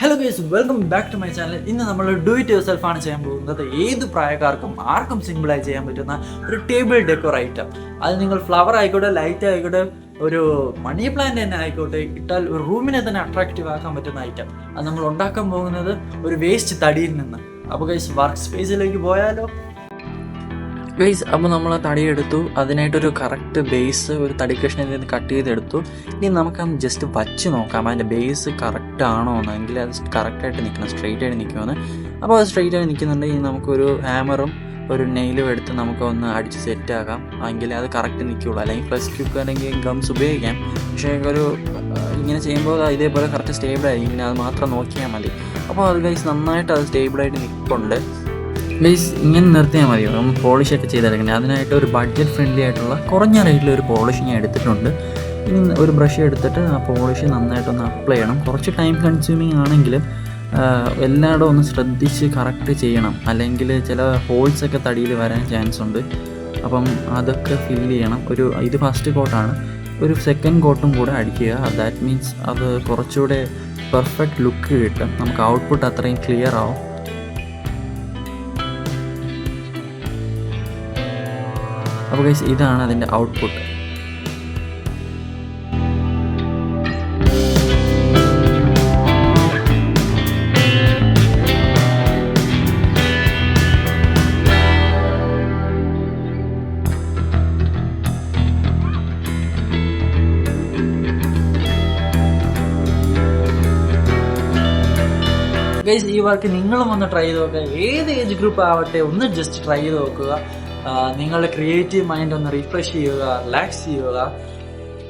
Hello guys, welcome back to my channel. ഇന്ന് നമ്മൾ do it your self ആണ് ചെയ്യാൻ പോകുന്നത്. ഏത് പ്രായക്കാർക്കും ആർക്കും സിമ്പിളായി ചെയ്യാൻ പറ്റുന്ന ഒരു ടേബിൾ ഡെക്കോർ ഐറ്റം. അത് നിങ്ങൾ ഫ്ലവർ ആയിക്കോട്ടെ, ലൈറ്റ് ആയിക്കോട്ടെ, ഒരു മണി പ്ലാന്റ് തന്നെ ആയിക്കോട്ടെ, ഇട്ടാൽ ഒരു റൂമിനെ തന്നെ അട്രാക്റ്റീവ് ആക്കാൻ പറ്റുന്ന ഐറ്റം. അത് നമ്മൾ ഉണ്ടാക്കാൻ പോകുന്നത് ഒരു വേസ്റ്റ് തടിയിൽ നിന്ന്. അപ്പോൾ ഗൈസ്, വർക്ക് സ്പേസിലേക്ക് പോയാലോ? ഗൈസ്, അപ്പോൾ നമ്മൾ തടിയെടുത്തു, അതിനായിട്ടൊരു കറക്റ്റ് ബേസ് ഒരു തടി കഷ്ണത്തിൽ നിന്ന് കട്ട് ചെയ്തെടുത്തു. ഇനി നമുക്കത് ജസ്റ്റ് വച്ച് നോക്കാം അതിൻ്റെ ബേസ് കറക്റ്റ് ആണോ എന്നെങ്കിൽ അത് കറക്റ്റായിട്ട് നിൽക്കണം, സ്ട്രെയിറ്റ് ആയിട്ട് നിൽക്കുമെന്ന്. അപ്പോൾ അത് സ്ട്രെയിറ്റ് ആയിട്ട് നിൽക്കുന്നുണ്ടെങ്കിൽ നമുക്കൊരു ഹാമറും ഒരു നെയിലും എടുത്ത് നമുക്കൊന്ന് അടിച്ച് സെറ്റാക്കാം. എങ്കിൽ അത് കറക്റ്റ് നിൽക്കുകയുള്ളൂ. അല്ലെങ്കിൽ പ്ലസ് ക്യൂക്ക് അല്ലെങ്കിൽ ഗംസ് ഉപയോഗിക്കാം. പക്ഷേ ഒരു ഇങ്ങനെ ചെയ്യുമ്പോൾ ഇതേപോലെ കറക്റ്റ് സ്റ്റേബിളായിരിക്കും. പിന്നെ അത് മാത്രം നോക്കിയാൽ മതി. അപ്പോൾ അത് ഗൈസ് നന്നായിട്ട് അത് സ്റ്റേബിളായിട്ട് നിൽക്കുന്നുണ്ട്. ഗൈസ്, ഇങ്ങനെ നിർത്തിയാൽ മതിയോ? നമ്മൾ പോളിഷൊക്കെ ചെയ്തെടുക്കുന്നത്. അതിനായിട്ട് ഒരു ബഡ്ജറ്റ് ഫ്രണ്ട്ലി ആയിട്ടുള്ള കുറഞ്ഞ റേറ്റിൽ ഒരു പോളിഷ് ഞാൻ എടുത്തിട്ടുണ്ട്. ഇനി ഒരു ബ്രഷ് എടുത്തിട്ട് ആ പോളിഷ് നന്നായിട്ടൊന്ന് അപ്ലൈ ചെയ്യണം. കുറച്ച് ടൈം കൺസ്യൂമിങ് ആണെങ്കിലും എല്ലായിടും ഒന്ന് ശ്രദ്ധിച്ച് കറക്റ്റ് ചെയ്യണം. അല്ലെങ്കിൽ ചില ഹോൾസൊക്കെ തടിയിൽ വരാൻ ചാൻസ് ഉണ്ട്. അപ്പം അതൊക്കെ ഫില്ല് ചെയ്യണം. ഇത് ഫസ്റ്റ് കോട്ടാണ്. ഒരു സെക്കൻഡ് കോട്ടും കൂടെ അടിക്കുക. ദാറ്റ് മീൻസ് അത് കുറച്ചുകൂടെ പെർഫെക്റ്റ് ലുക്ക് കിട്ടും. നമുക്ക് ഔട്ട്പുട്ട് അത്രയും ക്ലിയർ ആവും. അപ്പോൾ ഗൈസ്, ഇതാണ് അതിൻ്റെ ഔട്ട്പുട്ട്. ഗൈസ്, ഈ വർക്ക് നിങ്ങളും ഒന്ന് ട്രൈ ചെയ്ത് നോക്കുക. ഏത് ഏജ് ഗ്രൂപ്പ് ആവട്ടെ, ഒന്ന് ജസ്റ്റ് ട്രൈ ചെയ്ത് നോക്കുക. നിങ്ങളുടെ ക്രിയേറ്റീവ് മൈൻഡ് ഒന്ന് റിഫ്രഷ് ചെയ്യുക, റിലാക്സ് ചെയ്യുക.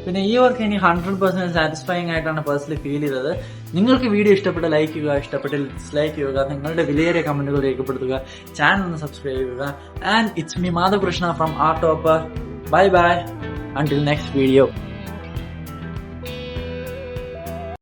പിന്നെ ഈ വർക്ക് എനിക്ക് 100% സാറ്റിസ്ഫൈങ് ആയിട്ടാണ് പേഴ്സണലി ഫീൽ ചെയ്തത്. നിങ്ങൾക്ക് വീഡിയോ ഇഷ്ടപ്പെട്ട ലൈക്ക് ചെയ്യുക, ഇഷ്ടപ്പെട്ട് ഡിസ്ലൈക്ക് ചെയ്യുക, നിങ്ങളുടെ വിലയേറിയ കമന്റുകൾ രേഖപ്പെടുത്തുക, ചാനൽ ഒന്ന് സബ്സ്ക്രൈബ് ചെയ്യുക. And it's me Madhav Krishna from art topper. Bye bye, until next video.